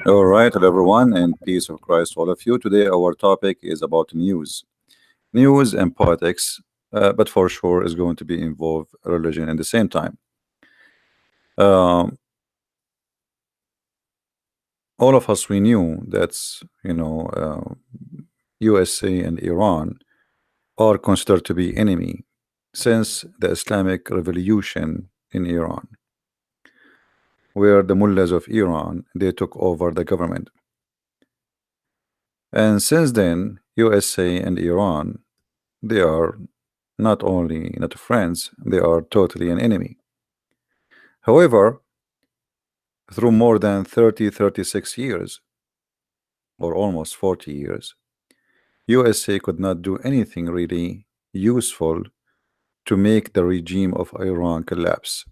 All right, hello everyone, and peace of Christ to all of you. Today, our topic is about news and politics, but for sure is going to be involve religion at the same time. Um, all of us we knew that's USA and Iran are considered to be enemy since the Islamic Revolution in Iran, where the mullahs of Iran they took over the government, and since then USA and Iran they are not only not friends, they are totally an enemy. However, through more than 36 years, or almost 40 years, USA could not do anything really useful to make the regime of Iran collapse.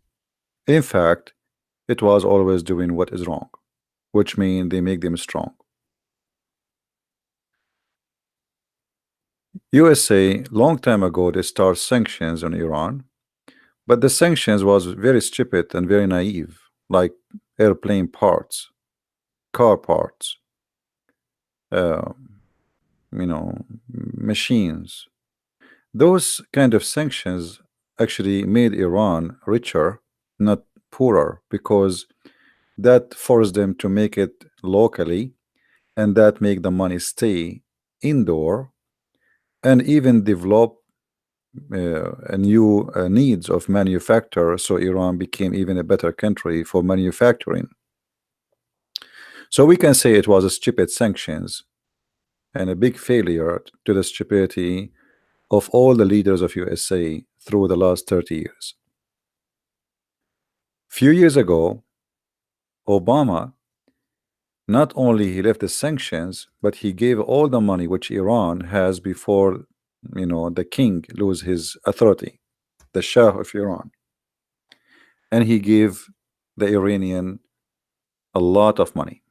In fact, it was always doing what is wrong, which means they make them strong. USA long time ago they start sanctions on Iran, but the sanctions was very stupid and very naive, like airplane parts, car parts, uh, machines. Those kind of sanctions actually made Iran richer, not poorer, because that forced them to make it locally, and that make the money stay indoor and even develop a new needs of manufacture. So Iran became even a better country for manufacturing. So we can say it was a stupid sanctions and a big failure to the stupidity of all the leaders of USA through the last 30 years. Few years ago, Obama not only he left the sanctions, but he gave all the money which Iran has before the king lose his authority, the Shah of Iran, and he gave the Iranian a lot of money.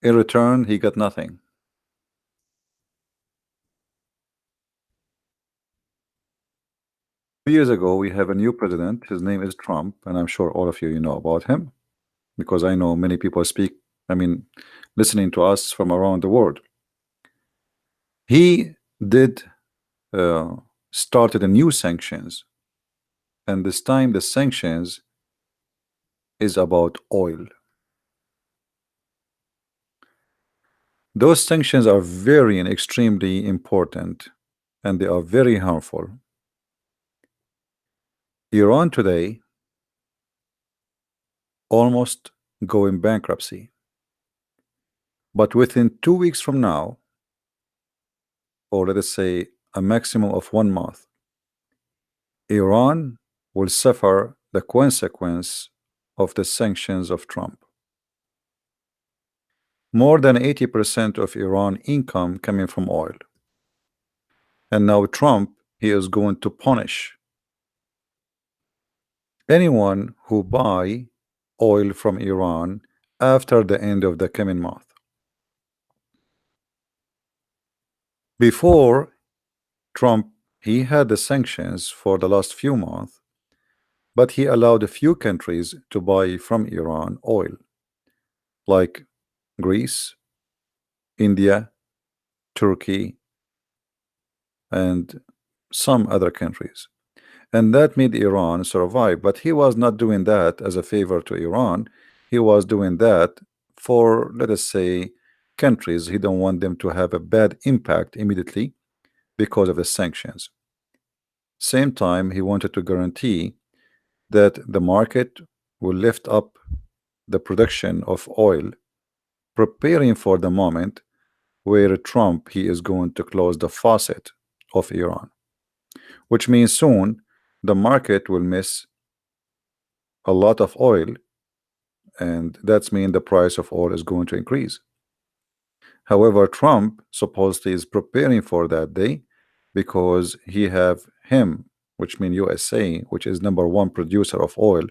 In return, he got nothing. 2 years ago, we have a new president. His name is Trump, and I'm sure all of you know about him because I know many people speak, I mean, listening to us from around the world. He did uh, started a new sanctions, and this time the sanctions is about oil. Those sanctions are very and extremely important, and they are very harmful. Iran today almost going bankruptcy, but within 2 weeks from now, or let us say a maximum of 1 month, Iran will suffer the consequence of the sanctions of Trump. More than 80% of Iran income coming from oil. And now Trump, he is going to punish anyone who buy oil from Iran after the end of the coming month. Before Trump, he had the sanctions for the last few months, but he allowed a few countries to buy from Iran oil, like Greece, India, Turkey, and some other countries. And that made Iran survive. But he was not doing that as a favor to Iran. He was doing that for, let us say, countries. He don't want them to have a bad impact immediately because of the sanctions. Same time, he wanted to guarantee that the market will lift up the production of oil, preparing for the moment where Trump he is going to close the faucet of Iran, which means soon the market will miss a lot of oil, and that's mean the price of oil is going to increase. However, Trump supposedly is preparing for that day because he have him, which mean USA, which is #1 producer of oil,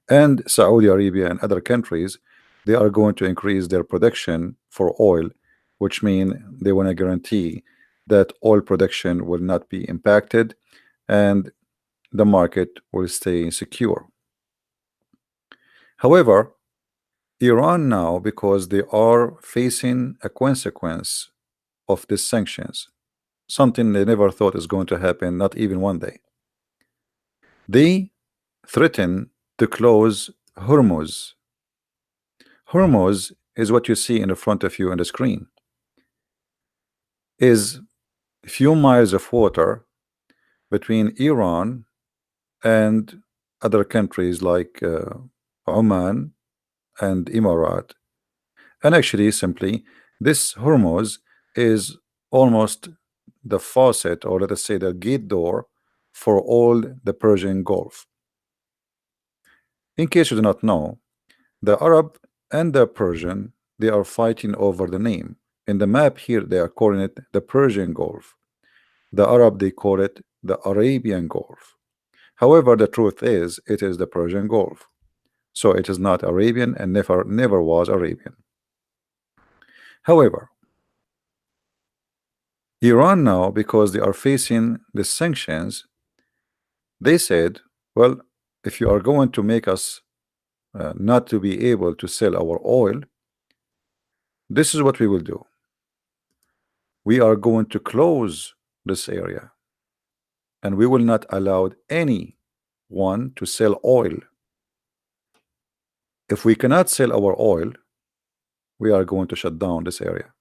and Saudi Arabia and other countries, they are going to increase their production for oil, which mean they want to guarantee that oil production will not be impacted and the market will stay secure. However, Iran now, because they are facing a consequence of these sanctions, something they never thought is going to happen, not even one day. They threaten to close Hormuz. Hormuz is what you see in the front of you on the screen, is a few miles of water between Iran and other countries like Oman and Emirat. And actually, simply, this Hormuz is almost the faucet, or let us say the gate door, for all the Persian Gulf. In case you do not know, the Arab and the Persian, they are fighting over the name. In the map here, they are calling it the Persian Gulf. The Arab, they call it the Arabian Gulf. However, the truth is, it is the Persian Gulf. So it is not Arabian and never was Arabian. However, Iran now, because they are facing the sanctions, they said, well, if you are going to make us not to be able to sell our oil, this is what we will do. We are going to close this area, and we will not allow anyone to sell oil. If we cannot sell our oil, we are going to shut down this area,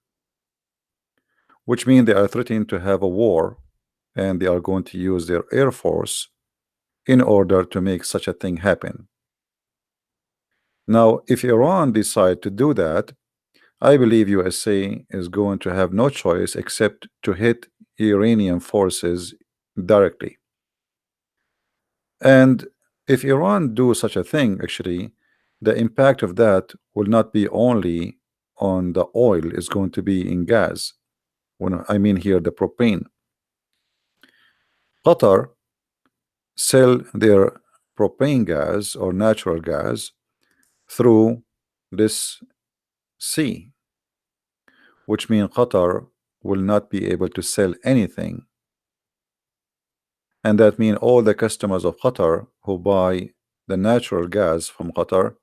which means they are threatening to have a war, and they are going to use their air force in order to make such a thing happen. Now, if Iran decide to do that, I believe USA is going to have no choice except to hit Iranian forces directly. And if Iran do such a thing, actually, the impact of that will not be only on the oil, it's going to be in gas. When I mean here the propane. Qatar sell their propane gas or natural gas through this sea, which means Qatar will not be able to sell anything. And that means all the customers of Qatar who buy the natural gas from Qatar,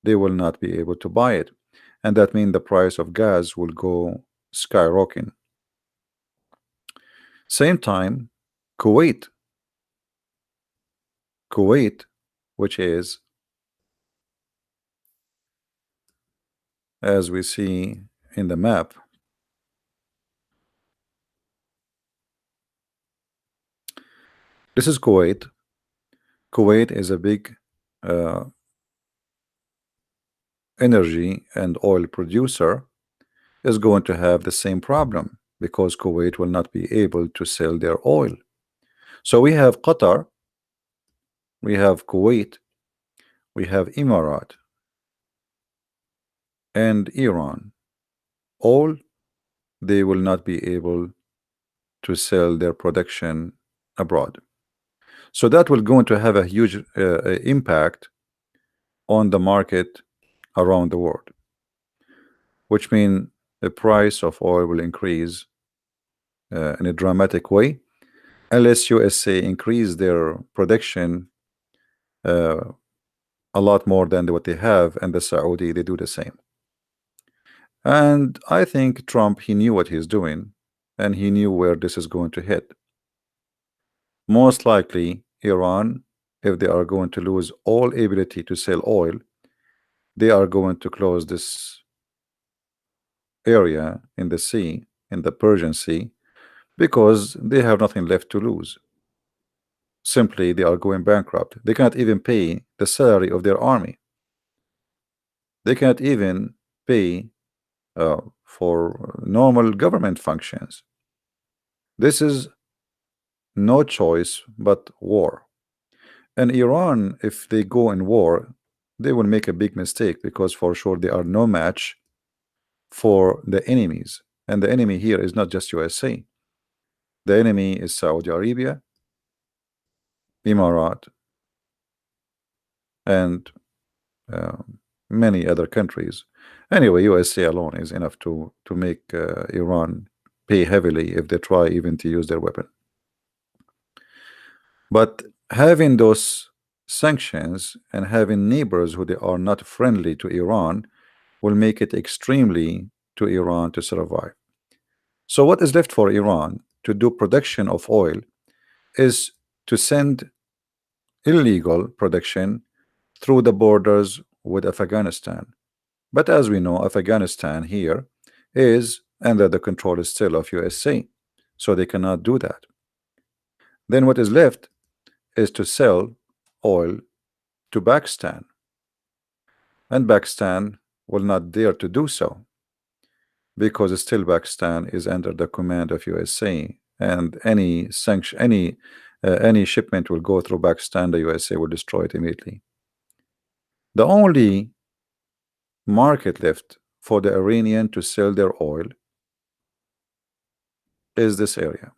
they will not be able to buy it. And that means the price of gas will go skyrocketing. Same time, Kuwait, which is, as we see in the map, this is Kuwait. Kuwait is a big energy and oil producer, is going to have the same problem because Kuwait will not be able to sell their oil. So we have Qatar, we have Kuwait, we have Emirat, and Iran. All they will not be able to sell their production abroad. So that will going to have a huge impact on the market around the world, which means the price of oil will increase in a dramatic way unless USA increase their production a lot more than what they have, and the Saudi they do the same. And I think Trump, he knew what he's doing, and he knew where this is going to hit. Most likely Iran, if they are going to lose all ability to sell oil, they are going to close this area in the sea, in the Persian Sea, because they have nothing left to lose. Simply they are going bankrupt. They cannot even pay the salary of their army. They cannot even pay for normal government functions. This is no choice but war. And Iran, if they go in war, they will make a big mistake, because for sure they are no match for the enemies. And the enemy here is not just USA. The enemy is Saudi Arabia, Emirat, and many other countries. Anyway, USA alone is enough to make Iran pay heavily if they try even to use their weapon. But having those sanctions and having neighbors who they are not friendly to Iran will make it extremely to Iran to survive. So what is left for Iran to do production of oil is to send illegal production through the borders with Afghanistan. But as we know, Afghanistan here is under the control still of USA, so they cannot do that. Then what is left is to sell oil to Pakistan, and Pakistan will not dare to do so because still Pakistan is under the command of USA, and any sanction, any shipment will go through Pakistan, the USA will destroy it immediately. The only market left for the Iranian to sell their oil is this area.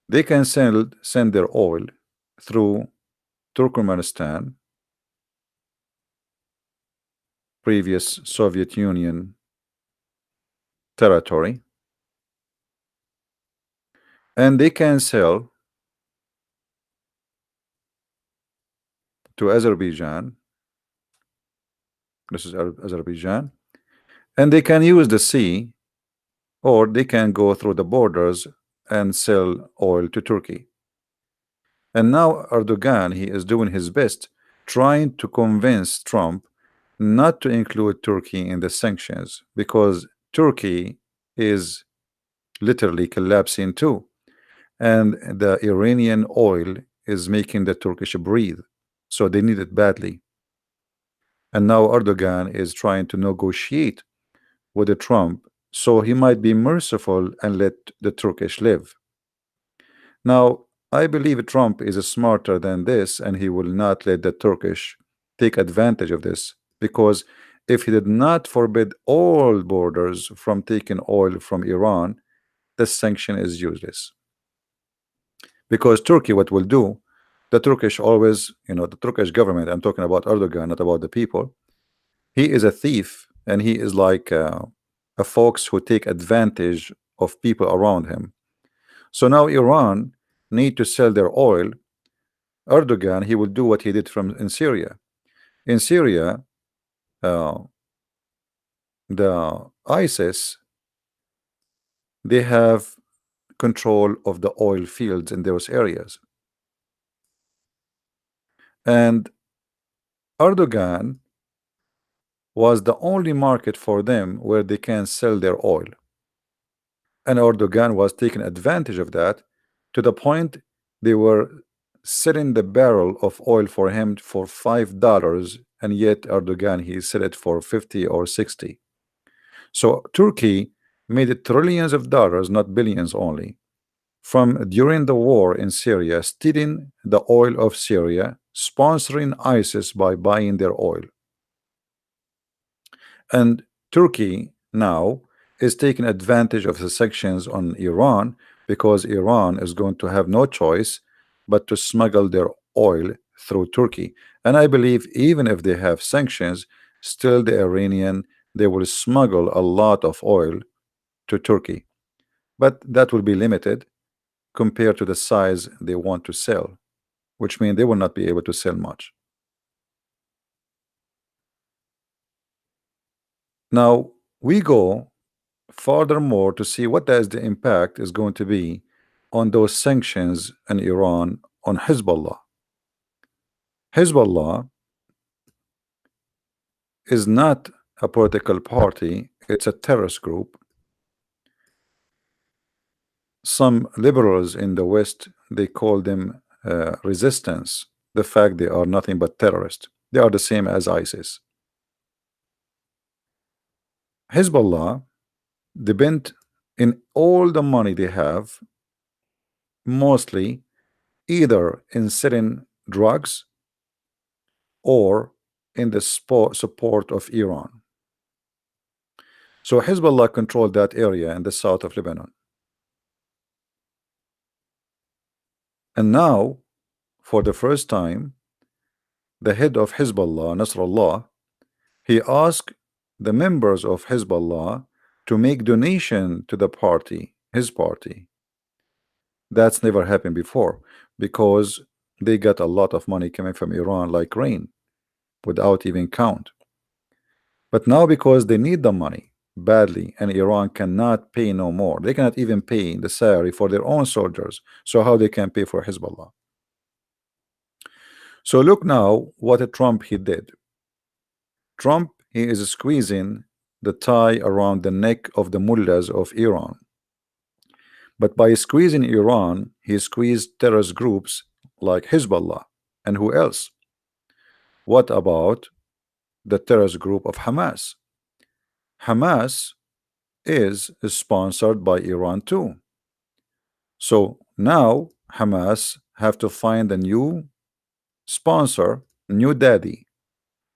They can send their oil through Turkmenistan, previous Soviet Union territory, and they can sell to Azerbaijan. This is Azerbaijan, and they can use the sea, or they can go through the borders and sell oil to Turkey. And now Erdogan, he is doing his best trying to convince Trump not to include Turkey in the sanctions, because Turkey is literally collapsing too, and the Iranian oil is making the Turkish breathe, so they need it badly. And now Erdogan is trying to negotiate with the Trump, so he might be merciful and let the Turkish live. Now I believe Trump is smarter than this, and he will not let the Turkish take advantage of this, because if he did not forbid all borders from taking oil from Iran, the sanction is useless. Because Turkey, what will do, the Turkish always, the Turkish government, I'm talking about Erdogan, not about the people, he is a thief, and he is like a fox who take advantage of people around him. So now Iran need to sell their oil. Erdogan, he will do what he did in Syria. In Syria, the ISIS, they have control of the oil fields in those areas, and Erdogan was the only market for them where they can sell their oil, and Erdogan was taking advantage of that to the point they were selling the barrel of oil for him for $5, and yet Erdogan, he sell it for 50 or 60. So Turkey made it trillions of dollars, not billions only, from during the war in Syria, stealing the oil of Syria, sponsoring ISIS by buying their oil. And Turkey now is taking advantage of the sanctions on Iran, because Iran is going to have no choice but to smuggle their oil through Turkey. And I believe even if they have sanctions, still the Iranian, they will smuggle a lot of oil to Turkey, but that will be limited compared to the size they want to sell, which means they will not be able to sell much. Now we go furthermore to see what does the impact is going to be on those sanctions in Iran on Hezbollah. Hezbollah is not a political party, it's a terrorist group. Some liberals in the West, they call them resistance, the fact they are nothing but terrorists. They are the same as ISIS. Hezbollah depend in all the money they have mostly either in selling drugs or in the support of Iran. So Hezbollah controlled that area in the south of Lebanon. And now, for the first time, the head of Hezbollah, Nasrallah, he asked the members of Hezbollah to make donation to the party, his party. That's never happened before because they got a lot of money coming from Iran like rain without even count. But now because they need the money badly and Iran cannot pay no more, they cannot even pay the salary for their own soldiers. So how they can pay for Hezbollah? So look now what Trump he did. Trump he is squeezing the tie around the neck of the mullahs of Iran. But by squeezing Iran, he squeezed terrorist groups like Hezbollah. And who else? What about the terrorist group of Hamas? Hamas is sponsored by Iran too. So now Hamas have to find a new sponsor, new daddy,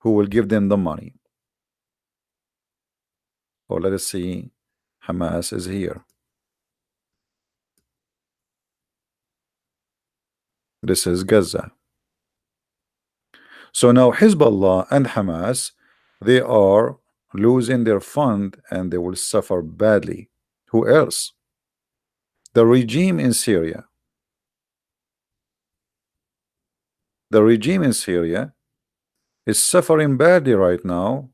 who will give them the money. Or let us see, Hamas is here. This is Gaza. So now Hezbollah and Hamas, they are losing their fund and they will suffer badly. Who else? The regime in Syria. The regime in Syria is suffering badly right now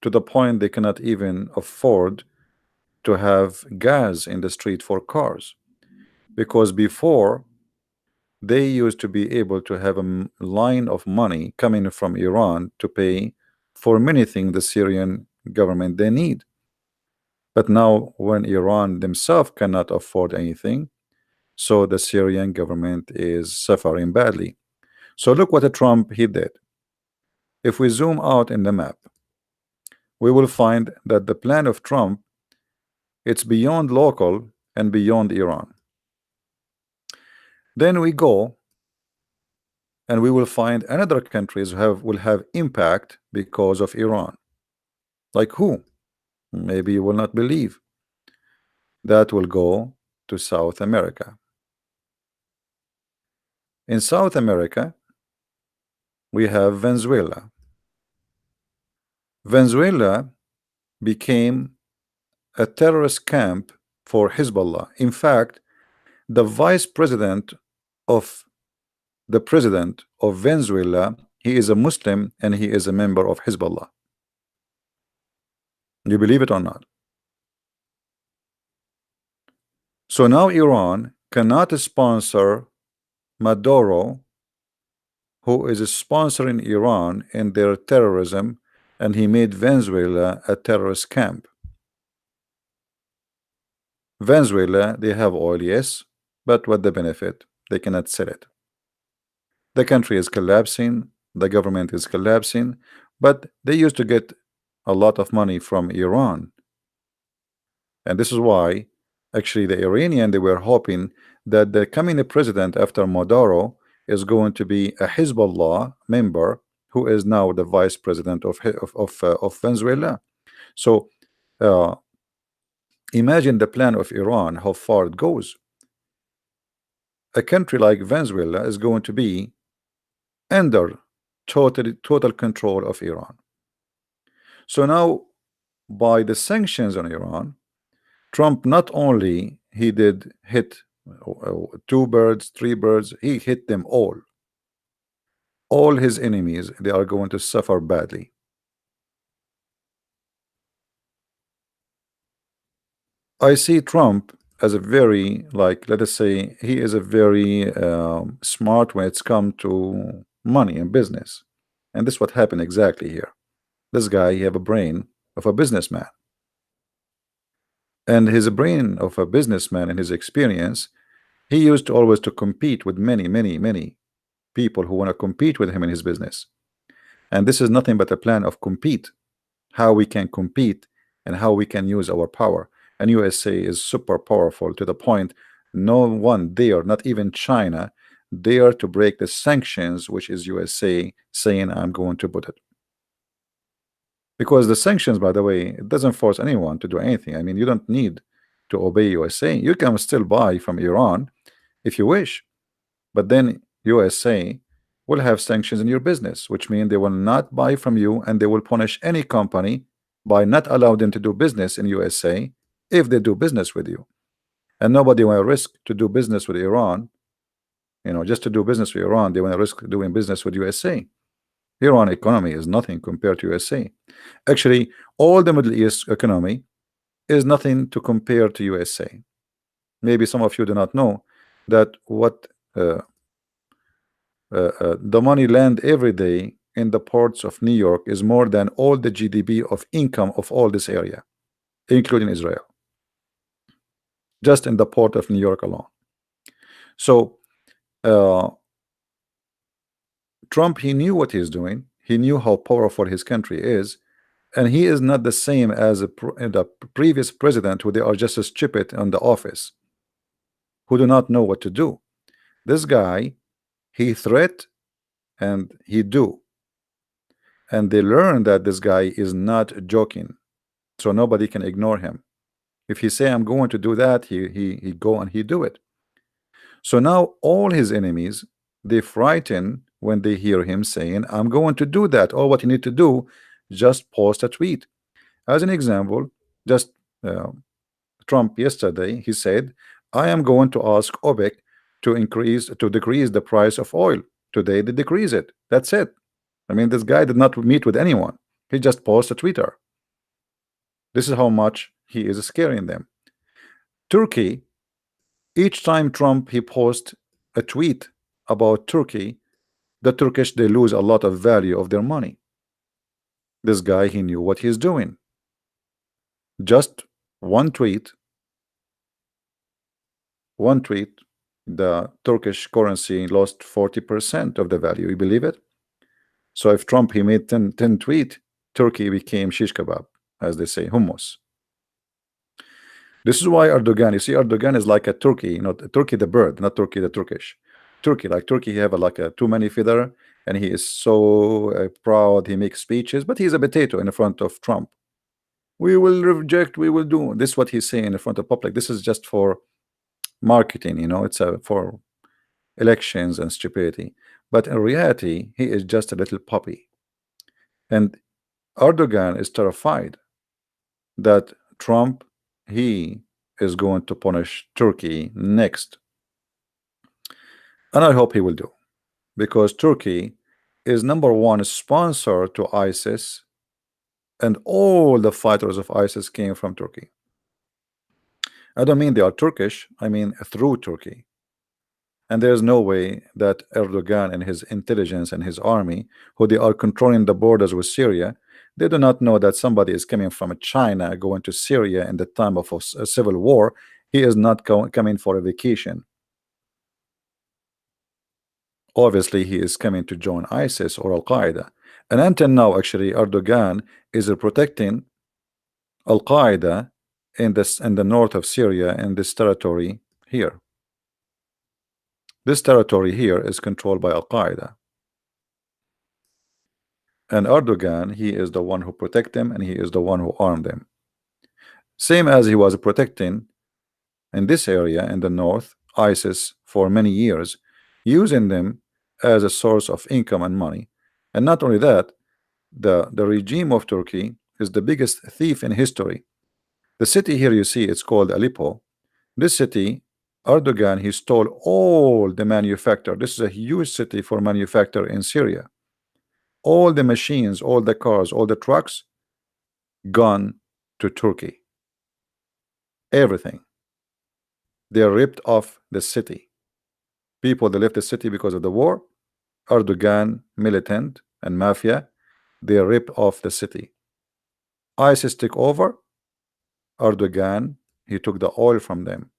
to the point they cannot even afford to have gas in the street for cars, because before they used to be able to have a line of money coming from Iran to pay for many things the Syrian government they need. But now when Iran themselves cannot afford anything, so the Syrian government is suffering badly. So look what Trump he did. If we zoom out in the map, we will find that the plan of Trump, it's beyond local and beyond Iran. Then we go and we will find another countries will have impact because of Iran. Like who? Maybe you will not believe. That will go to South America. In South America, we have Venezuela. Venezuela became a terrorist camp for Hezbollah. In fact, the vice president of the president of Venezuela, he is a Muslim and he is a member of Hezbollah. You believe it or not? So now Iran cannot sponsor Maduro, who is sponsoring Iran in their terrorism, and he made Venezuela a terrorist camp. Venezuela, they have oil, yes, but what the benefit? They cannot sell it. The country is collapsing, the government is collapsing, but they used to get a lot of money from Iran. And this is why actually the Iranian, they were hoping that the coming president after Maduro is going to be a Hezbollah member who is now the vice president of Venezuela. So imagine the plan of Iran, how far it goes. A country like Venezuela is going to be under total control of Iran. So now by the sanctions on Iran, Trump not only he did hit 2 birds, 3 birds, he hit them all. All his enemies, they are going to suffer badly. I see Trump as a very, like, let us say, he is a very smart when it's come to money and business. And this is what happened exactly here. This guy, he have a brain of a businessman. And his brain of a businessman and his experience, he used to always to compete with many people who want to compete with him in his business. And this is nothing but a plan of compete, how we can compete and how we can use our power. And USA is super powerful to the point no one dare, not even China, dare to break the sanctions which is USA saying I'm going to put it. Because the sanctions, by the way, it doesn't force anyone to do anything. I mean, you don't need to obey USA. You can still buy from Iran if you wish, but then USA will have sanctions in your business, which means they will not buy from you, and they will punish any company by not allowing them to do business in USA if they do business with you. and nobody want to risk to do business with Iran. Just to do business with Iran, they want to risk doing business with USA. Iran economy is nothing compared to USA. Actually, all the Middle East economy is nothing to compare to USA. Maybe some of you do not know that what the money land every day in the ports of New York is more than all the GDP of income of all this area, including Israel, just in the port of New York alone. So Trump, he knew what he's doing. He knew how powerful his country is, and he is not the same as the previous president, who they are just as stupid in the office, who do not know what to do. This guy, he threat and he do, and they learn that this guy is not joking, so nobody can ignore him. If he say I'm going to do that, he go and he do it. So now all his enemies, they frighten when they hear him saying I'm going to do that. All what you need to do, just post a tweet. As an example, just uh, Trump yesterday, he said, I am going to ask OPEC to decrease the price of oil. Today they decrease it. That's it. I mean, this guy did not meet with anyone. He just posted a Twitter. This is how much he is scaring them. Turkey, each time Trump he posts a tweet about Turkey, the Turkish, they lose a lot of value of their money. This guy, he knew what he's doing. Just one tweet, the Turkish currency lost 40% of the value. You believe it? So if Trump he made 10 tweet, Turkey became shish kebab, as they say, hummus. This is why Erdogan, you see, Erdogan is like a turkey, Turkey the bird, not Turkey the Turkish. Turkey, like Turkey, he have like a too many feather, and he is so proud. He makes speeches, but he's a potato in front of Trump. We will reject, we will do this. What he's saying in front of public, this is just for marketing, it's for elections and stupidity. But in reality, he is just a little puppy. And Erdogan is terrified that Trump, he is going to punish Turkey next. And I hope he will do, because Turkey is #1 sponsor to ISIS, and all the fighters of ISIS came from Turkey. I don't mean they are Turkish, I mean through Turkey. And there's no way that Erdogan and his intelligence and his army, who they are controlling the borders with Syria, they do not know that somebody is coming from China going to Syria in the time of a civil war. He is not coming for a vacation. Obviously, he is coming to join ISIS or Al-Qaeda. And until now, actually, Erdogan is protecting Al-Qaeda in the north of Syria, in this territory here. This territory here is controlled by Al-Qaeda. And Erdogan, he is the one who protect them, and he is the one who armed them. Same as he was protecting in this area in the north, ISIS, for many years, using them as a source of income and money. And not only that, the regime of Turkey is the biggest thief in history. The city here you see, it's called Aleppo. This city, Erdogan, he stole all the manufacture. This is a huge city for manufacture in Syria. All the machines, all the cars, all the trucks gone to Turkey. Everything. They ripped off the city. People that left the city because of the war, Erdogan, militant and mafia, they ripped off the city. ISIS took over. Erdogan, he took the oil from them.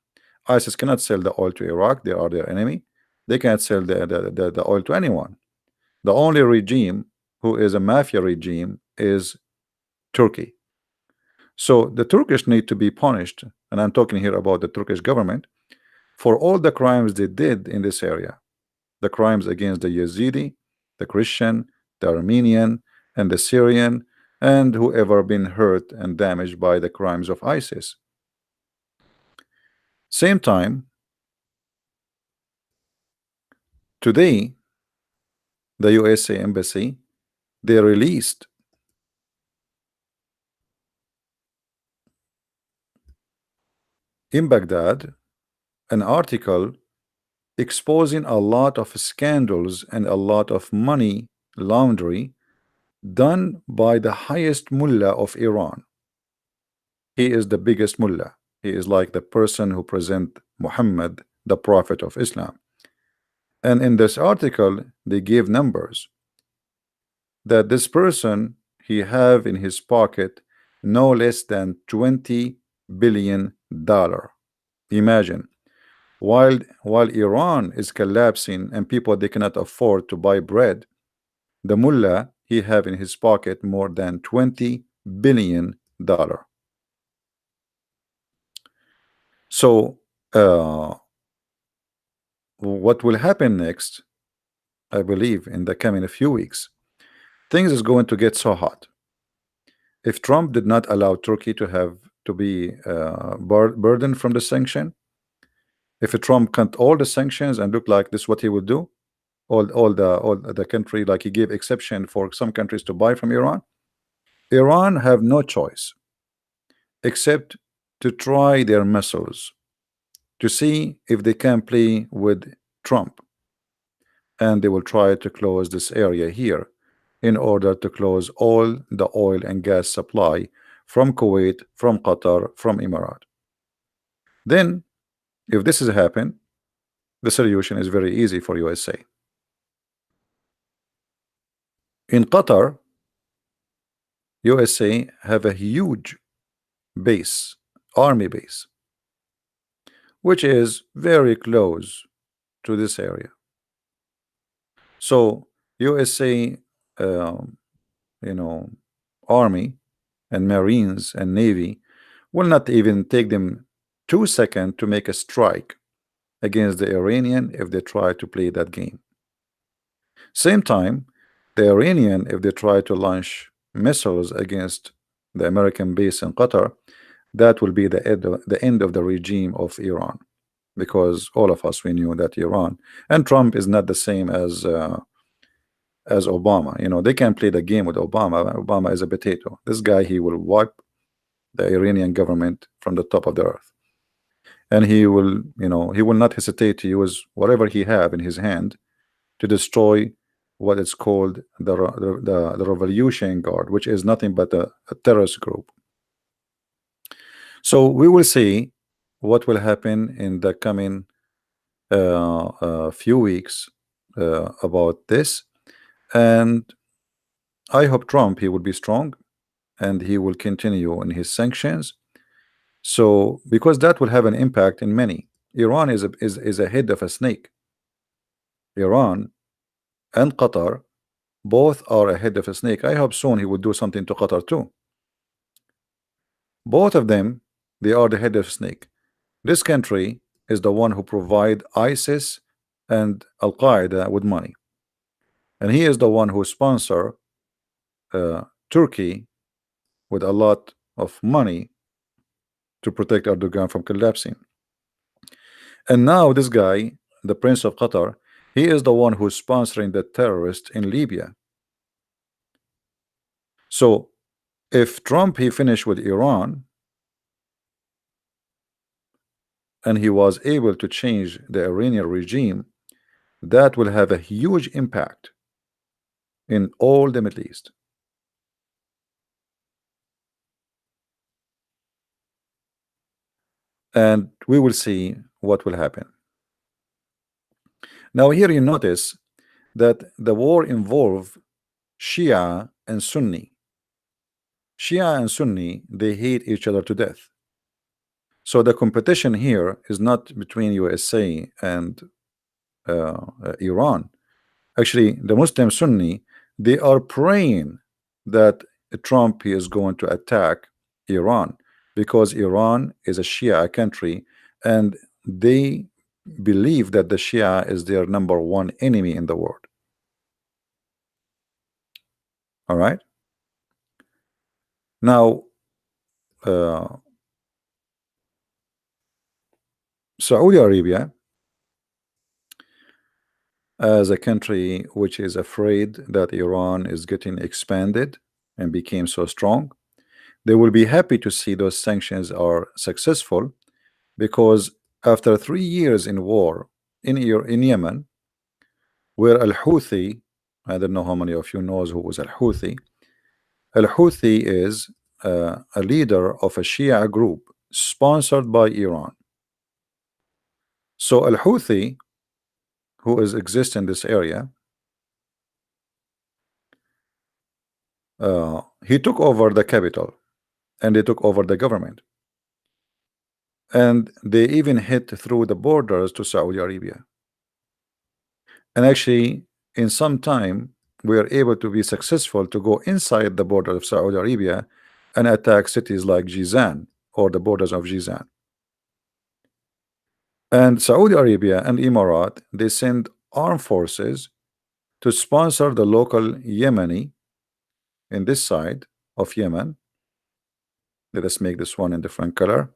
ISIS cannot sell the oil to Iraq. They are their enemy. They cannot sell the oil to anyone. The only regime who is a mafia regime is Turkey. So the Turkish need to be punished, and I'm talking here about the Turkish government, for all the crimes they did in this area. The crimes against the Yazidi, the Christian, the Armenian, and the Syrian, and whoever been hurt and damaged by the crimes of ISIS. Same time, today, the USA Embassy, they released in Baghdad an article exposing a lot of scandals and a lot of money laundering done by the highest mullah of Iran. He is the biggest mullah. He is like the person who present Muhammad, the prophet of Islam. And in this article, they give numbers that this person, he have in his pocket no less than $20 billion. Imagine, while Iran is collapsing and people they cannot afford to buy bread, the mullah he have in his pocket more than $20 billion. So what will happen next, I believe in the coming few weeks, things is going to get so hot. If Trump did not allow Turkey to be burdened from the sanction, if Trump cut all the sanctions and look like this what he would do, all the country, like he gave exception for some countries to buy from Iran have no choice except to try their missiles to see if they can play with Trump, and they will try to close this area here in order to close all the oil and gas supply from Kuwait, from Qatar, from Emirat. Then if this has happened, the solution is very easy for USA. In Qatar, USA have a huge base, army base, which is very close to this area. So USA army and marines and navy will not even take them 2 seconds to make a strike against the Iranian if they try to play that game. Same time, the Iranian, if they try to launch missiles against the American base in Qatar, that will be the end of the regime of Iran, because all of us, we knew that Iran and Trump is not the same as Obama. They can play the game with Obama. Obama is a potato. This guy, he will wipe the Iranian government from the top of the earth, and he will not hesitate to use whatever he have in his hand to destroy what is called the Revolution Guard, which is nothing but a terrorist group. So we will see what will happen in the coming few weeks about this, and I hope Trump, he will be strong and he will continue in his sanctions. So because that will have an impact in many. Iran is a head of a snake. Iran and Qatar both are a head of a snake. I hope soon he will do something to Qatar too. Both of them, they are the head of a snake. This country is the one who provide ISIS and Al-Qaeda with money, and he is the one who sponsor Turkey with a lot of money to protect Erdogan from collapsing. And now this guy, the Prince of Qatar, he is the one who's sponsoring the terrorists in Libya. So if Trump, he finished with Iran and he was able to change the Iranian regime, that will have a huge impact in all the Middle East. And we will see what will happen. Now here you notice that the war involved Shia and Sunni. Shia and Sunni, they hate each other to death. So the competition here is not between USA and Iran. Actually, the Muslim Sunni, they are praying that Trump is going to attack Iran, because Iran is a Shia country and they believe that the Shia is their #1 enemy in the world. All right. Now Saudi Arabia, as a country which is afraid that Iran is getting expanded and became so strong, they will be happy to see those sanctions are successful, because after 3 years in war in Yemen, where Al-Houthi, I don't know how many of you knows who was Al-Houthi. Al-Houthi is a leader of a Shia group sponsored by Iran. So Al-Houthi, who exists in this area, he took over the capital and they took over the government, and they even hit through the borders to Saudi Arabia. And actually, in some time, we are able to be successful to go inside the border of Saudi Arabia and attack cities like Jizan or the borders of Jizan. And Saudi Arabia and Emirat, they send armed forces to sponsor the local Yemeni in this side of Yemen. Let us make this one in different color.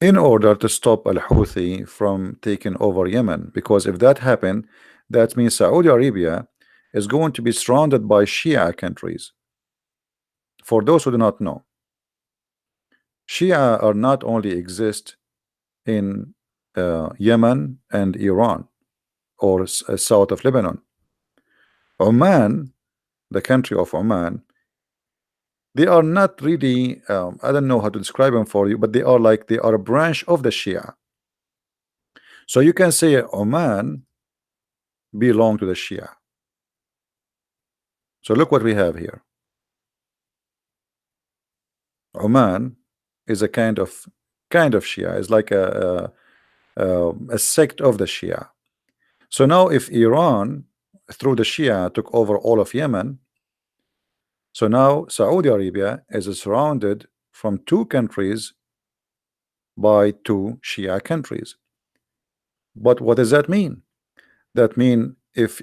In order to stop Al-Houthi from taking over Yemen, because if that happened, that means Saudi Arabia is going to be surrounded by Shia countries. For those who do not know, Shia are not only exist in Yemen and Iran or south of Lebanon. Oman, the country of Oman, they are not really, I don't know how to describe them for you, but they are a branch of the Shia. So you can say Oman belong to the Shia. So look what we have here. Oman is a kind of Shia. It's like a sect of the Shia. So now if Iran through the Shia took over all of Yemen, so now Saudi Arabia is surrounded from two countries by two Shia countries. But what does that mean? That mean if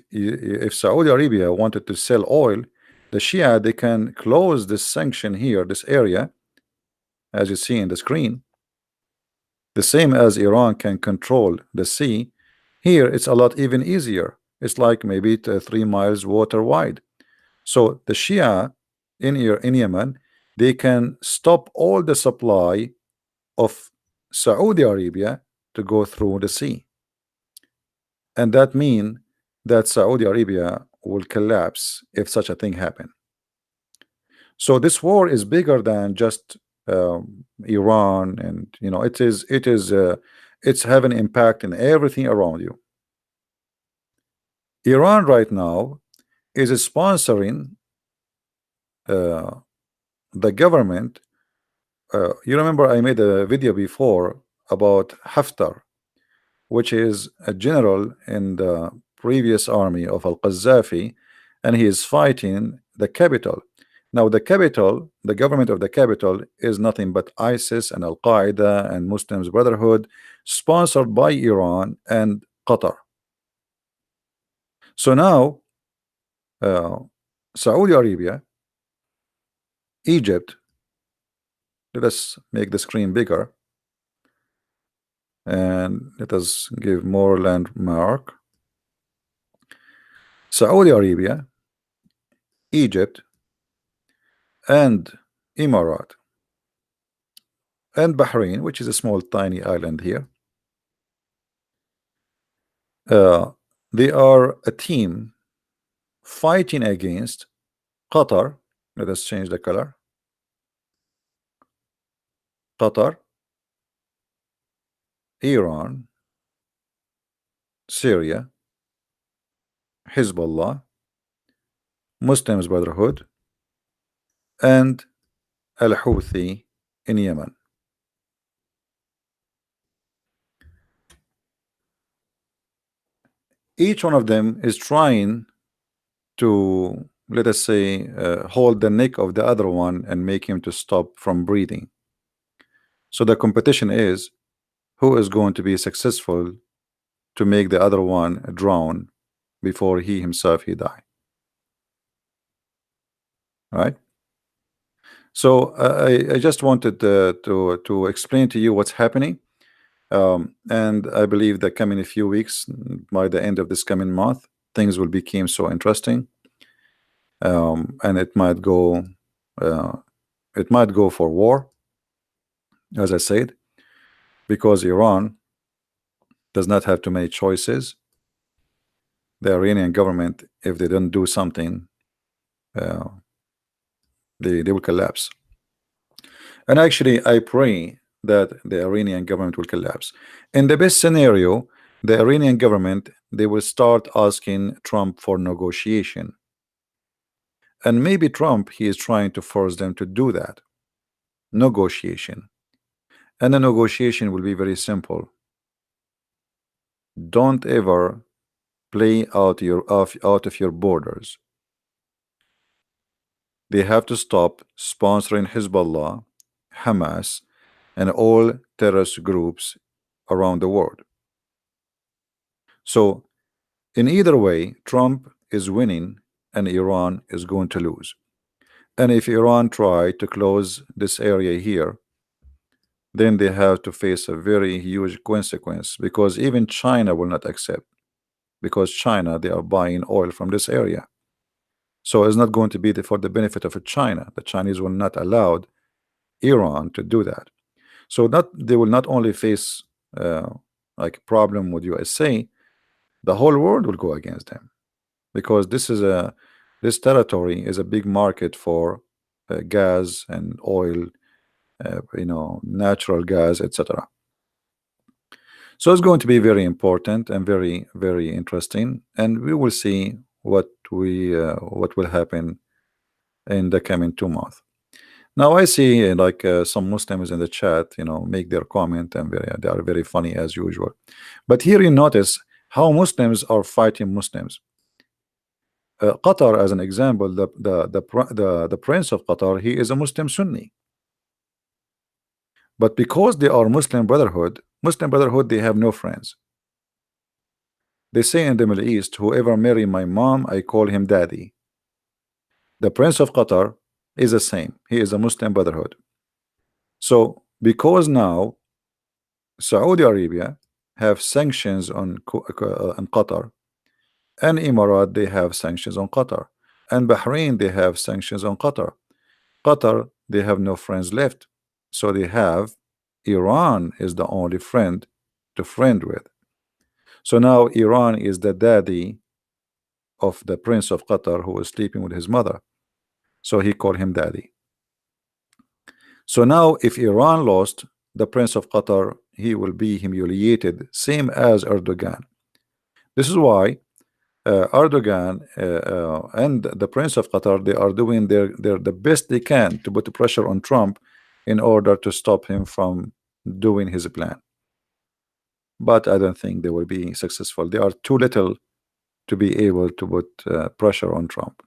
Saudi Arabia wanted to sell oil, the Shia, they can close this sanction here, this area, as you see in the screen. The same as Iran can control the sea, here it's a lot even easier. It's like maybe 3 miles water wide. So the Shia in Yemen, they can stop all the supply of Saudi Arabia to go through the sea. And that means that Saudi Arabia will collapse if such a thing happen. So this war is bigger than just Iran, and you know it's having impact in everything around you. Iran right now is sponsoring the government. You remember I made a video before about Haftar, which is a general in the previous army of Al-Qaddafi, and he is fighting the capital. Now the capital, the government of the capital is nothing but ISIS and Al-Qaeda and Muslims Brotherhood, sponsored by Iran and Qatar. So now Saudi Arabia, Egypt, let us make the screen bigger and let us give more landmark. Saudi Arabia, Egypt, and Emirat, and Bahrain, which is a small tiny island here. They are a team fighting against Qatar. Let us change the color. Qatar, Iran, Syria, Hezbollah, Muslims Brotherhood, and Al-Houthi in Yemen. Each one of them is trying to, let us say, hold the neck of the other one and make him to stop from breathing. So the competition is who is going to be successful to make the other one drown before he himself die. Right? So I just wanted to explain to you what's happening, and I believe that coming a few weeks, by the end of this coming month, things will become so interesting, and it might go Uh, it might go for war, as I said, because Iran does not have too many choices. The Iranian government, if they don't do something, uh, they will collapse. And actually, I pray that the Iranian government will collapse. In the best scenario, the Iranian government, they will start asking Trump for negotiation. And maybe Trump, he is trying to force them to do that. Negotiation. And the negotiation will be very simple. Don't ever play out of your borders. They have to stop sponsoring Hezbollah, Hamas, and all terrorist groups around the world. So in either way, Trump is winning and Iran is going to lose. And if Iran try to close this area here, then they have to face a very huge consequence, because even China will not accept, because China, they are buying oil from this area. So it's not going to be for the benefit of China. The Chinese will not allow Iran to do that. So that they will not only face like problem with USA, the whole world will go against them, because this territory is a big market for gas and oil, natural gas, etc. So it's going to be very important and very, very interesting, and we will see what will happen in the coming 2 months. Now I see some Muslims in the chat, make their comment, and they are very funny as usual. But here you notice how Muslims are fighting Muslims. Qatar, as an example, the prince of Qatar, he is a Muslim Sunni. But because they are Muslim Brotherhood, they have no friends. They say in the Middle East, whoever marry my mom, I call him daddy. The prince of Qatar is the same. He is a Muslim Brotherhood. So because now Saudi Arabia have sanctions on Qatar, and Emirat, they have sanctions on Qatar, and Bahrain, they have sanctions on Qatar. Qatar, they have no friends left, so they have Iran is the only friend to friend with. So now Iran is the daddy of the prince of Qatar who was sleeping with his mother, so he called him daddy. So now if Iran lost, the prince of Qatar, he will be humiliated, same as Erdogan. This is why Erdogan and the prince of Qatar, they are doing the best they can to put pressure on Trump in order to stop him from doing his plan. But I don't think they will be successful. They are too little to be able to put pressure on Trump.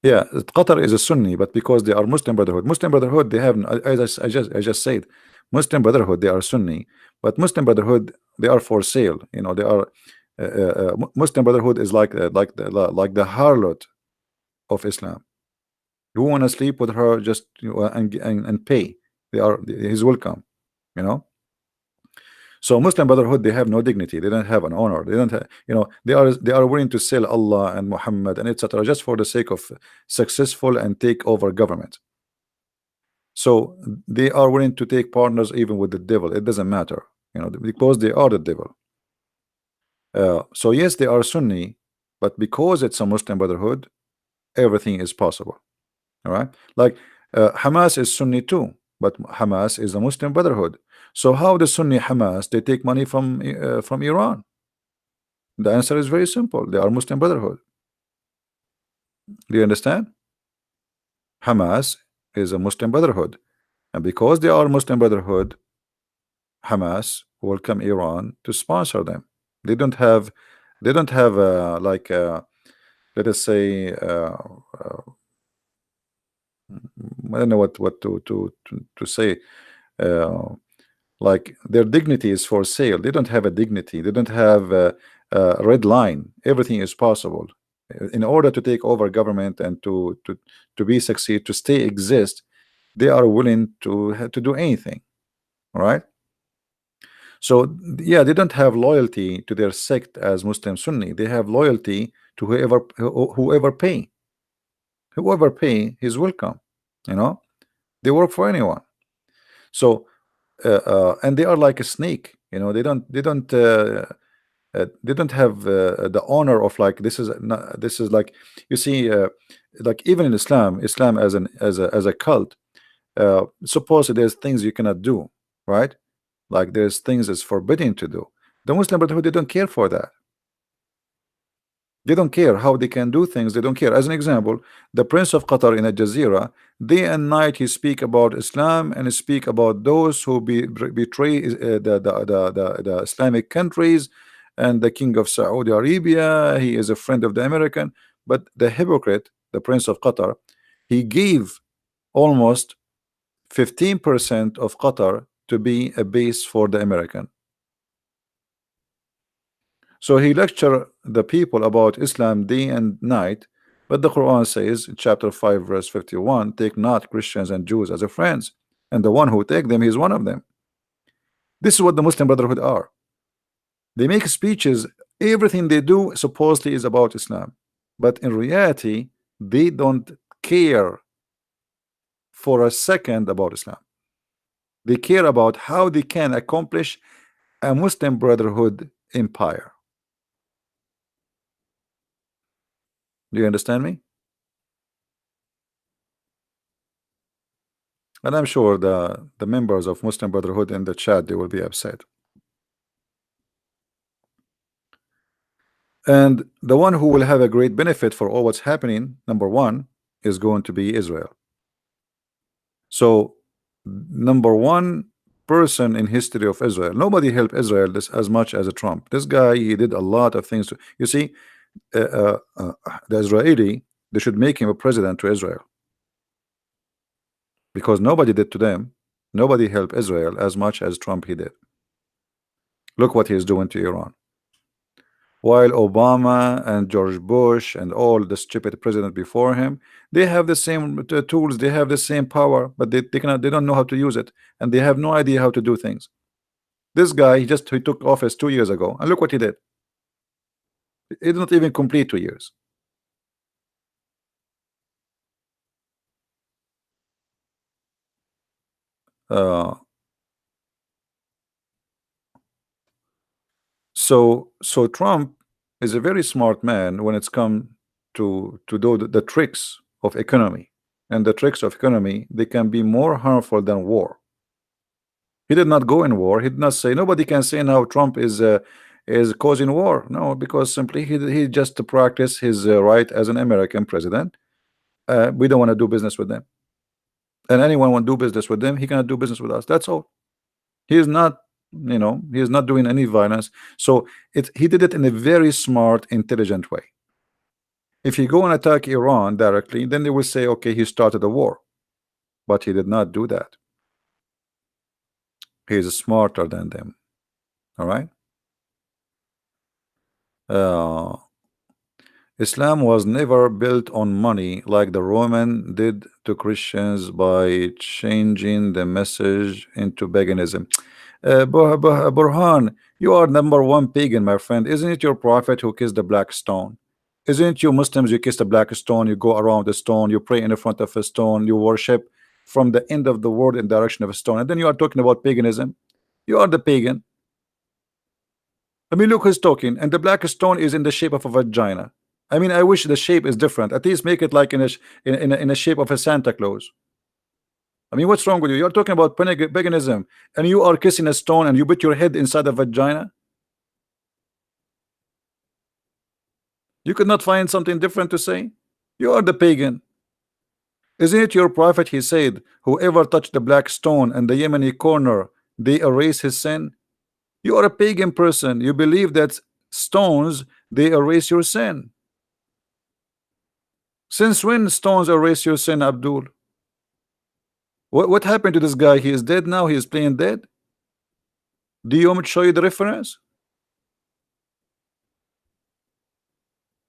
Yeah, Qatar is a Sunni, but because they are Muslim Brotherhood, they have, as I just said, Muslim Brotherhood, they are Sunni, but Muslim Brotherhood, they are for sale. They are Muslim Brotherhood is like the harlot of Islam. You want to sleep with her, just and pay. He's welcome. So Muslim Brotherhood, they have no dignity. They don't have an honor. They don't have, they are willing to sell Allah and Muhammad and etc. just for the sake of successful and take over government. So they are willing to take partners even with the devil. It doesn't matter, because they are the devil. So yes, they are Sunni, but because it's a Muslim Brotherhood, everything is possible. All right, like Hamas is Sunni too, but Hamas is a Muslim Brotherhood. So how the Sunni Hamas, they take money from Iran? The answer is very simple. They are Muslim Brotherhood. Do you understand? Hamas is a Muslim Brotherhood, and because they are Muslim Brotherhood, Hamas welcome Iran to sponsor them. They don't have like let us say I don't know what to say. Like their dignity is for sale. They don't have a dignity. They don't have a red line. Everything is possible. In order to take over government and to be succeed, to stay exist, they are willing to do anything. All right. So yeah, they don't have loyalty to their sect as Muslim Sunni. They have loyalty to whoever pay. Whoever pay, he's welcome. You know, they work for anyone. So and they are like a snake. You know, they don't have the honor of like this is not, this is like you see like even in Islam as an as a cult, supposedly there's things you cannot do, right? Like there's things it's forbidden to do. The Muslim Brotherhood, they don't care for that. They don't care how they can do things. They don't care. As an example, the Prince of Qatar in Al Jazeera, day and night he speak about Islam and speak about those who betray the Islamic countries and the King of Saudi Arabia. He is a friend of the American, but the hypocrite, the Prince of Qatar, he gave almost 15% of Qatar to be a base for the American. So he lecture the people about Islam day and night, but the Quran says in chapter 5 verse 51, take not Christians and Jews as a friends, and the one who take them, he is one of them. This is what the Muslim Brotherhood are. They make speeches, everything they do supposedly is about Islam, but in reality they don't care for a second about Islam. They care about how they can accomplish a Muslim Brotherhood empire. Do you understand me? And I'm sure the members of Muslim Brotherhood in the chat, they will be upset. And the one who will have a great benefit for all what's happening, number one, is going to be Israel. So number one person in history of Israel, nobody helped Israel this as much as a Trump. This guy, he did a lot of things to, you see, the Israeli, they should make him a president to Israel, because nobody did to them. Nobody helped Israel as much as Trump he did. Look what he is doing to Iran. While Obama and George Bush and all the stupid president before him, they have the same tools, they have the same power, but they don't know how to use it, and they have no idea how to do things. This guy, he took office 2 years ago, and look what he did. He did not even complete 2 years. So Trump is a very smart man when it's come to do the tricks of economy, and the tricks of economy, they can be more harmful than war. He did not go in war. He did not say, nobody can say now Trump is causing war. No, because simply he just practice his right as an American president. We don't want to do business with them, and anyone want to do business with them, he cannot do business with us. That's all. He is not, you know, he is not doing any violence. So he did it in a very smart, intelligent way. If he go and attack Iran directly, then they will say, okay, he started a war, but he did not do that. He is smarter than them. All right. Islam was never built on money like the Roman did to Christians by changing the message into paganism. Burhan, you are number one pagan, my friend. Isn't it your prophet who kissed the black stone? Isn't it you Muslims, you kiss the black stone, you go around the stone, you pray in the front of a stone, you worship from the end of the world in direction of a stone, and then you are talking about paganism? You are the pagan. I mean, look who's talking, and the black stone is in the shape of a vagina. I mean, I wish the shape is different. At least make it like in a shape of a Santa Claus. I mean, what's wrong with you? You're talking about paganism, and you are kissing a stone, and you put your head inside a vagina. You could not find something different to say? You are the pagan. Isn't it your prophet? He said, whoever touched the black stone and the Yemeni corner, they erase his sin. You are a pagan person. You believe that stones, they erase your sin. Since when stones erase your sin, Abdul? What happened to this guy? He is dead now. He is playing dead. Do you want me to show you the reference?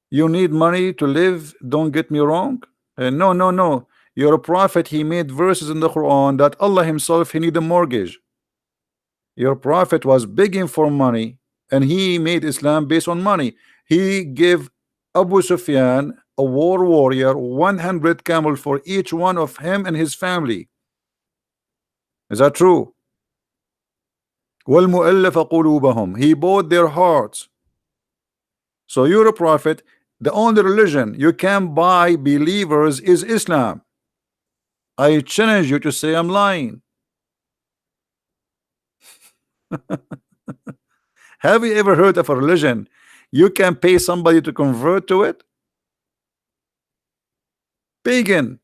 You need money to live, don't get me wrong. No. You're a prophet. He made verses in the Quran that Allah himself, he need a mortgage. Your prophet was begging for money, and he made Islam based on money. He gave Abu Sufyan, a war warrior, 100 camel for each one of him and his family. Is that true? وَالْمُؤَلَّفَ قُلُوبَهُم, he bought their hearts. So you're a prophet. The only religion you can buy believers is Islam. I challenge you to say I'm lying. Have you ever heard of a religion you can pay somebody to convert to it? Pagan.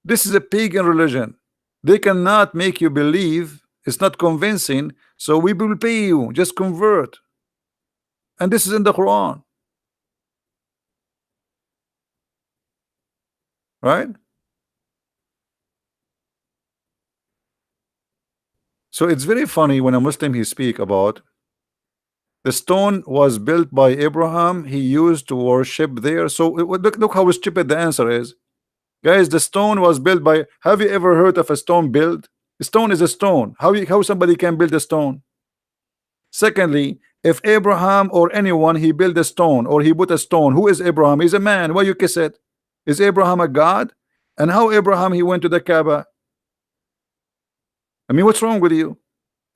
This is a pagan religion. They cannot make you believe. It's not convincing, so we will pay you. Just convert. And this is in the Quran. Right? So it's very funny when a Muslim he speak about the stone was built by Abraham. He used to worship there. So look how stupid the answer is. Guys, the stone was built by. Have you ever heard of a stone built? A stone is a stone. How somebody can build a stone? Secondly, if Abraham or anyone he built a stone or he put a stone, who is Abraham? He's a man. Why you kiss it? Is Abraham a god? And how Abraham he went to the Kaaba? I mean, what's wrong with you?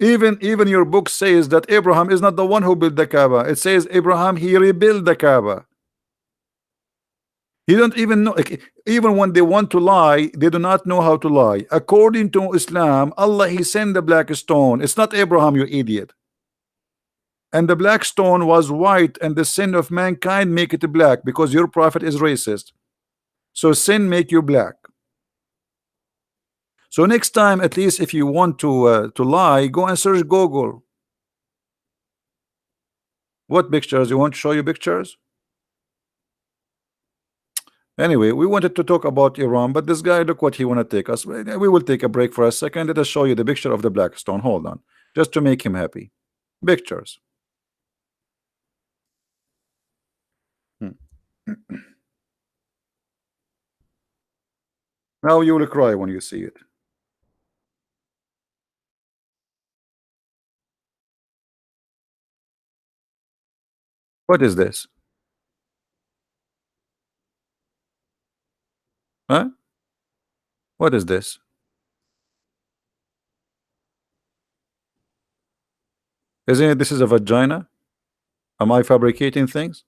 Even your book says that Abraham is not the one who built the Kaaba. It says Abraham he rebuilt the Kaaba. He don't even know. Even when they want to lie, they do not know how to lie. According to Islam, Allah he sent the black stone. It's not Abraham, you idiot. And the black stone was white, and the sin of mankind make it black because your prophet is racist. So sin make you black. So next time, at least if you want to lie, go and search Google. What pictures? You want to show you pictures? Anyway, we wanted to talk about Iran, but this guy, look what he want to take us. We will take a break for a second. Let us show you the picture of the black stone. Hold on, just to make him happy. Pictures. Now you will cry when you see it. What is this? Huh? What is this? Isn't it this is a vagina? Am I fabricating things?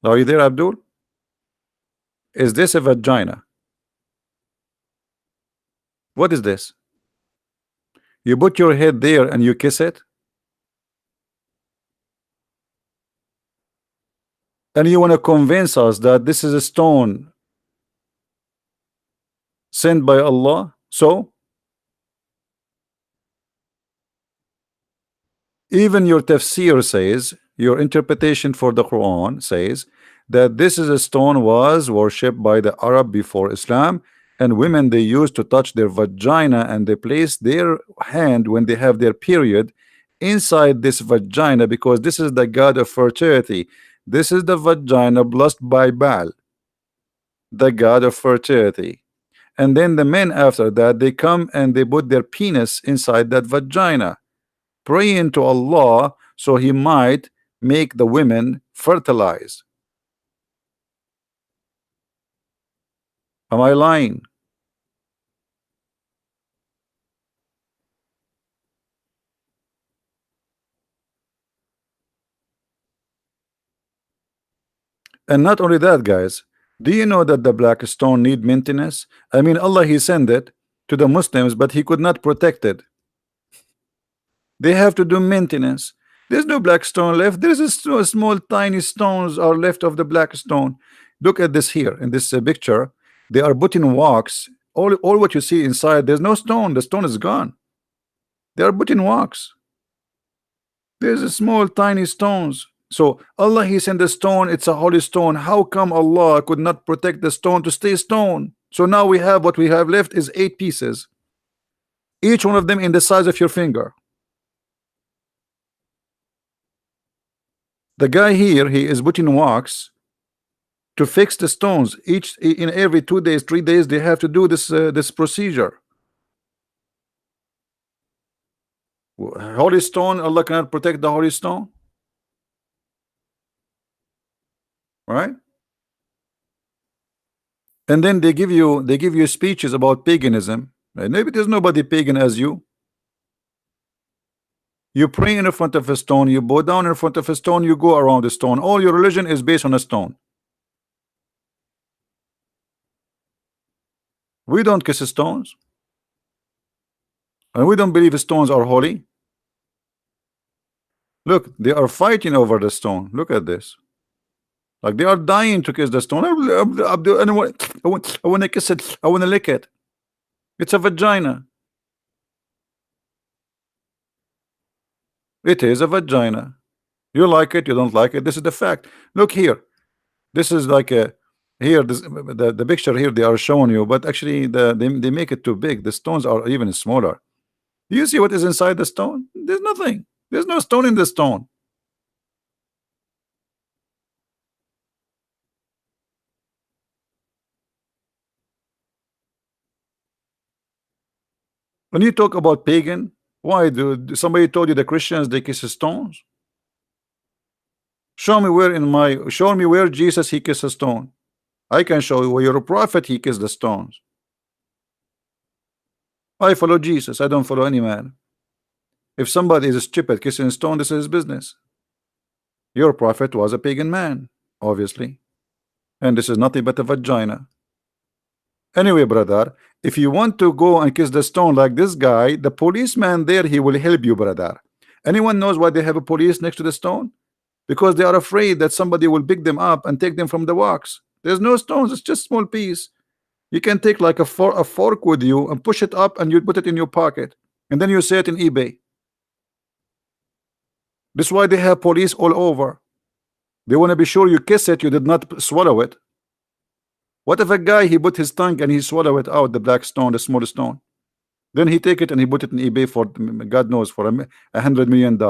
Are you there, Abdul? Is this a vagina? What is this? You put your head there and you kiss it? And you want to convince us that this is a stone sent by Allah? So even your tafsir says, your interpretation for the Quran says that this is a stone was worshipped by the Arab before Islam, and women they used to touch their vagina and they place their hand when they have their period inside this vagina because this is the god of fertility. This is the vagina blessed by Baal, the god of fertility. And then the men after that they come and they put their penis inside that vagina, praying to Allah so he might make the women fertilize. Am I lying? And not only that, guys, do you know that the black stone need maintenance? I mean, Allah he sent it to the Muslims, but he could not protect it. They have to do maintenance. There's no black stone left. There's a small tiny stones are left of the black stone. Look at this here in this picture. They are putting wax. All what you see inside, there's no stone. The stone is gone. They are putting wax. There's a small tiny stones. So Allah he sent the stone. It's a holy stone. How come Allah could not protect the stone to stay stone? So now we have what we have left is 8 pieces, each one of them in the size of your finger. The guy here, he is putting wax to fix the stones. Each in every 2 days, 3 days, they have to do this procedure. Holy stone, Allah cannot protect the holy stone. right? And then they give you speeches about paganism. And maybe there's nobody pagan as you. You pray in front of a stone, you bow down in front of a stone, you go around the stone. All your religion is based on a stone. We don't kiss stones, and we don't believe stones are holy. Look, they are fighting over the stone. Look at this. Like they are dying to kiss the stone. I want to kiss it. I want to lick it. It's a vagina. It is a vagina. You like it, you don't like it. This is the fact. Look here. This is like a here. This the picture here they are showing you, but actually they make it too big. The stones are even smaller. Do you see what is inside the stone? There's nothing. There's no stone in the stone. When you talk about pagan, why do somebody told you the Christians they kiss stones? Show me where Jesus he kissed a stone. I can show you where you're a prophet he kissed the stones. I follow Jesus, I don't follow any man. If somebody is stupid kissing a stone, this is his business. Your prophet was a pagan man, obviously. And this is nothing but a vagina. Anyway, brother, if you want to go and kiss the stone like this guy, the policeman there, he will help you, brother. Anyone knows why they have a police next to the stone? Because they are afraid that somebody will pick them up and take them from the walks. There's no stones, it's just small piece. You can take like a fork with you and push it up and you put it in your pocket. And then you sell it in eBay. This is why they have police all over. They want to be sure you kiss it, you did not swallow it. What if a guy he put his tongue and he swallow it out, the black stone, the small stone? Then he take it and he put it in eBay for God knows for $100 million.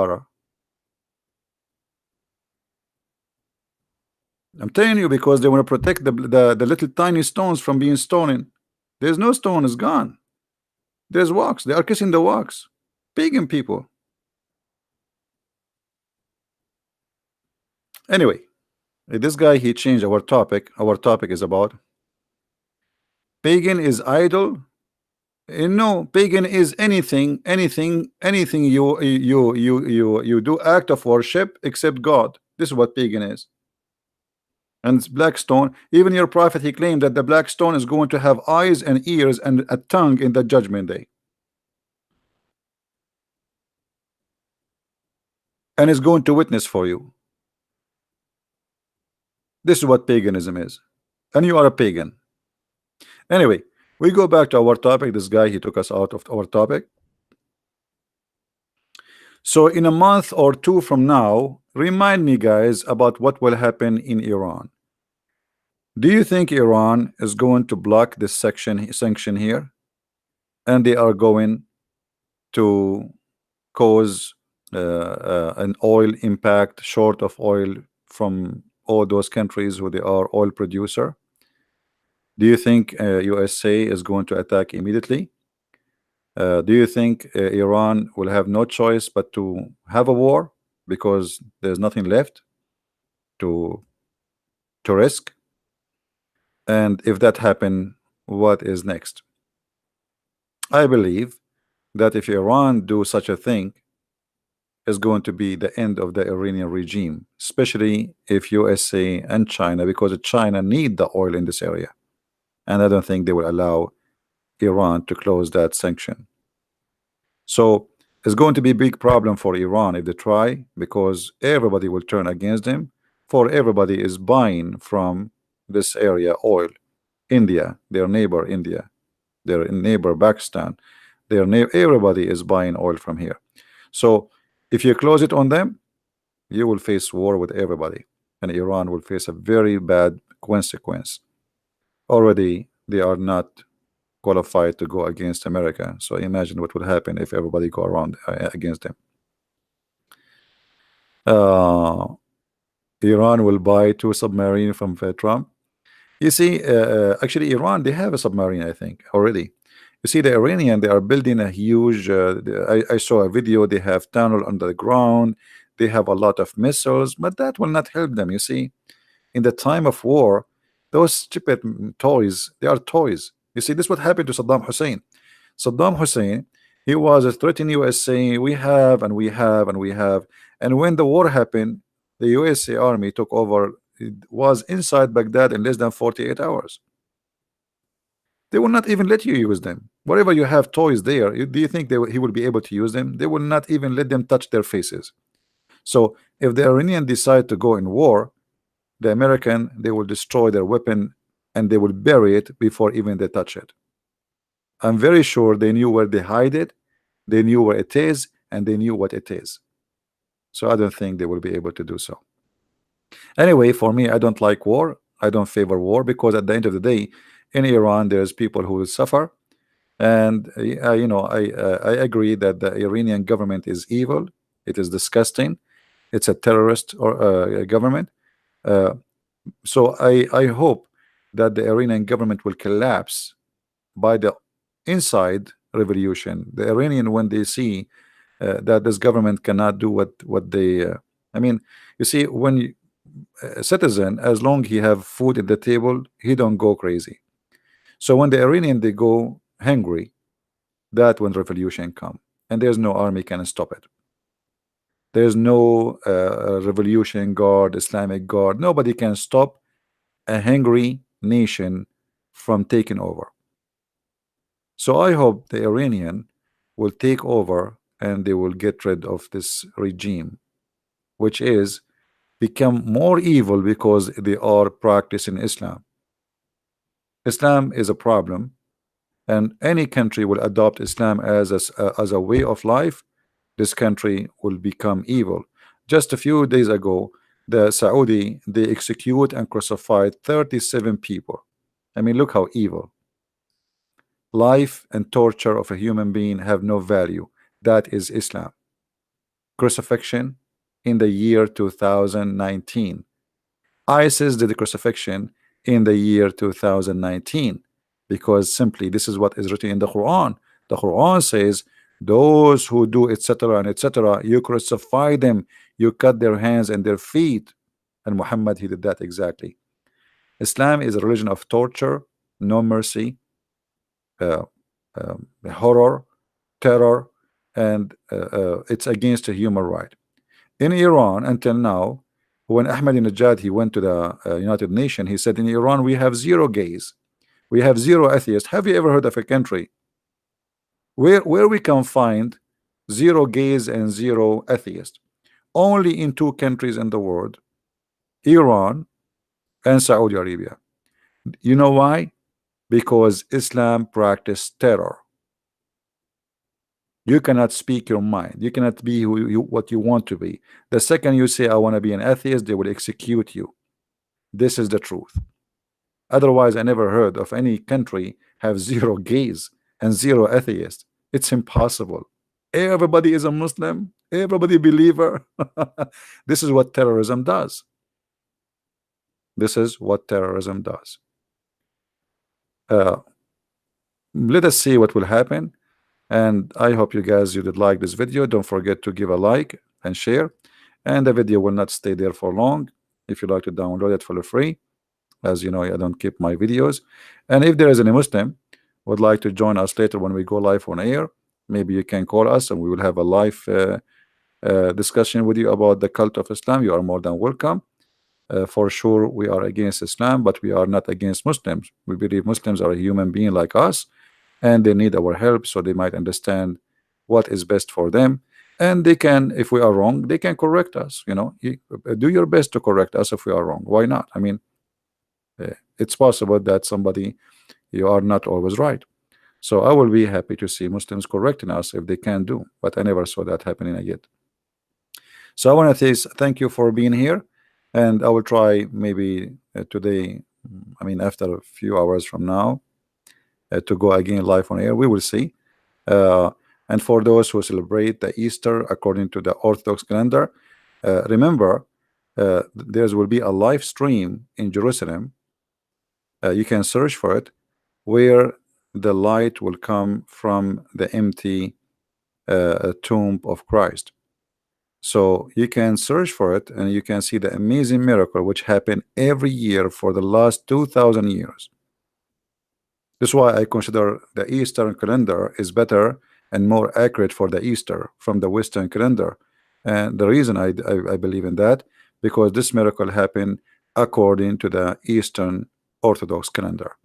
I'm telling you, because they want to protect the little tiny stones from being stolen. There's no stone, it's gone. There's wax. They are kissing the wax. Pagan people. Anyway, this guy he changed our topic. Our topic is about pagan is idol. No, pagan is anything you do act of worship except God. This is what pagan is. And it's black stone. Even your prophet he claimed that the black stone is going to have eyes and ears and a tongue in the judgment day, and is going to witness for you. This is what paganism is, and you are a pagan. Anyway, we go back to our topic. This guy he took us out of our topic. So in a month or two from now, remind me guys about what will happen in Iran. Do you think Iran is going to block this sanction here, and they are going to cause an oil impact short of oil from all those countries who they are oil producer? Do you think USA is going to attack immediately? Do you think Iran will have no choice but to have a war because there's nothing left to risk? And if that happen, what is next? I believe that if Iran do such a thing, is going to be the end of the Iranian regime, especially if USA and China, because China need the oil in this area, and I don't think they will allow Iran to close that sanction. So it's going to be a big problem for Iran if they try, because everybody will turn against them. For everybody is buying from this area oil. India, their neighbor India, their neighbor Pakistan, everybody is buying oil from here. So if you close it on them, you will face war with everybody, and Iran will face a very bad consequence. Already they are not qualified to go against America, so imagine what would happen if everybody go around against them. Iran will buy 2 submarines from Trump. You see, actually Iran, they have a submarine, I think, already. You see, the Iranian, they are building a huge I saw a video, they have tunnel under the ground, they have a lot of missiles, but that will not help them. You see, In the time of war, those stupid toys, they are toys. You see, this is what happened to Saddam Hussein. Saddam Hussein, he was threatening US saying we have and we have and we have. And when the war happened, the USA army took over. It was inside Baghdad in less than 48 hours. They will not even let you use them. Whatever you have toys there, do you think he will be able to use them? They will not even let them touch their faces. So if the Iranian decide to go in war, the American, they will destroy their weapon and they will bury it before even they touch it. I'm very sure they knew where they hide it, they knew where it is, and they knew what it is. So I don't think they will be able to do so. Anyway, for me, I don't like war. I don't favor war because at the end of the day, in Iran, there's people who will suffer. And I agree that the Iranian government is evil. It is disgusting. It's a terrorist or government. So I hope that the Iranian government will collapse by the inside revolution. The Iranian, when they see that this government cannot do what they I mean, you see, when a citizen, as long he have food at the table, he don't go crazy. So when the Iranian they go hungry, that when revolution come, and there's no army can stop it. There's no revolution guard, Islamic guard. Nobody can stop a hungry nation from taking over. So I hope the Iranian will take over and they will get rid of this regime, which is become more evil because they are practicing Islam. Islam is a problem, and any country will adopt Islam as a way of life. This country will become evil. Just a few days ago, the Saudi, they execute and crucified 37 people. I mean, look how evil. Life and torture of a human being have no value. That is Islam. Crucifixion in the year 2019. ISIS did the crucifixion in the year 2019 because simply this is what is written in the Quran. The Quran says those who do etc. and etc. you crucify them, you cut their hands and their feet. And Muhammad, he did that exactly. Islam is a religion of torture, no mercy, horror, terror, and it's against a human right. In Iran, until now, when Ahmadinejad he went to the United Nations, he said in Iran we have 0 gays, we have 0 atheists. Have you ever heard of a country where we can find 0 gays and 0 atheists? Only in 2 countries in the world, Iran and Saudi Arabia. You know why? Because Islam practiced terror. You cannot speak your mind. You cannot be what you want to be. The second you say I want to be an atheist, they will execute you. This is the truth. Otherwise, I never heard of any country have 0 gays and 0 atheists. It's impossible. Everybody is a Muslim. Everybody believer. This is what terrorism does. This is what terrorism does. Let us see what will happen. And I hope you guys did like this video. Don't forget to give a like and share. And the video will not stay there for long. If you like to download it for free, as you know, I don't keep my videos. And if there is any Muslim would like to join us later when we go live on air, maybe you can call us and we will have a live discussion with you about the cult of Islam. You are more than welcome. For sure, we are against Islam, but we are not against Muslims. We believe Muslims are a human being like us, and they need our help so they might understand what is best for them. And they can, if we are wrong, they can correct us. You know, do your best to correct us if we are wrong. Why not? I mean, it's possible that somebody, you are not always right. So I will be happy to see Muslims correcting us if they can do, but I never saw that happening yet. So I want to say thank you for being here, and I will try maybe today, I mean after a few hours from now, to go again live on air. We will see. And for those who celebrate the Easter according to the Orthodox calendar, remember there will be a live stream in Jerusalem. You can search for it, where the light will come from the empty tomb of Christ. So you can search for it and you can see the amazing miracle which happened every year for the last 2000 years. That's why I consider the Eastern calendar is better and more accurate for the Easter from the Western calendar. And the reason I believe in that, because this miracle happened according to the Eastern Orthodox calendar.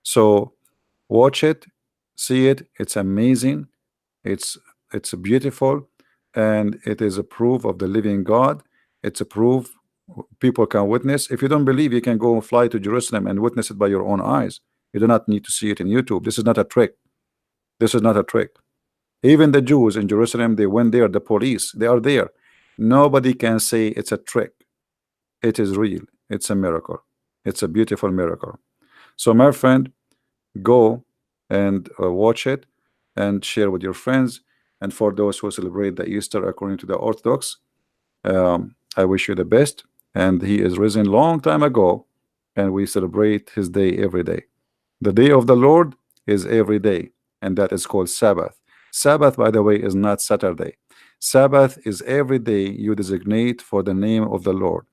So watch it, see it. It's amazing. It's it's beautiful, and it is a proof of the living God. It's a proof people can witness. If you don't believe, you can go fly to Jerusalem and witness it by your own eyes. You do not need to see it in YouTube. This is not a trick. This is not a trick. Even the Jews in Jerusalem, they went there, the police, they are there. Nobody can say it's a trick. It is real. It's a miracle. It's a beautiful miracle. So my friend, go and watch it and share with your friends. And for those who celebrate the Easter according to the Orthodox, I wish you the best. And he is risen long time ago, and we celebrate his day every day. The day of the Lord is every day, and that is called Sabbath. Sabbath, by the way, is not Saturday. Sabbath is every day you designate for the name of the Lord.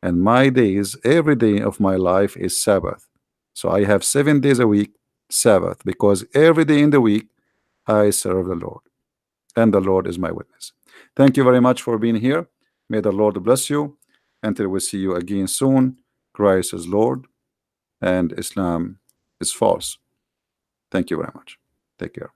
And my days, every day of my life is Sabbath. So I have 7 days a week, Sabbath, because every day in the week I serve the Lord, and the Lord is my witness. Thank you very much for being here. May the Lord bless you. Until we see you again soon, Christ is Lord and Islam is false. Thank you very much. Take care.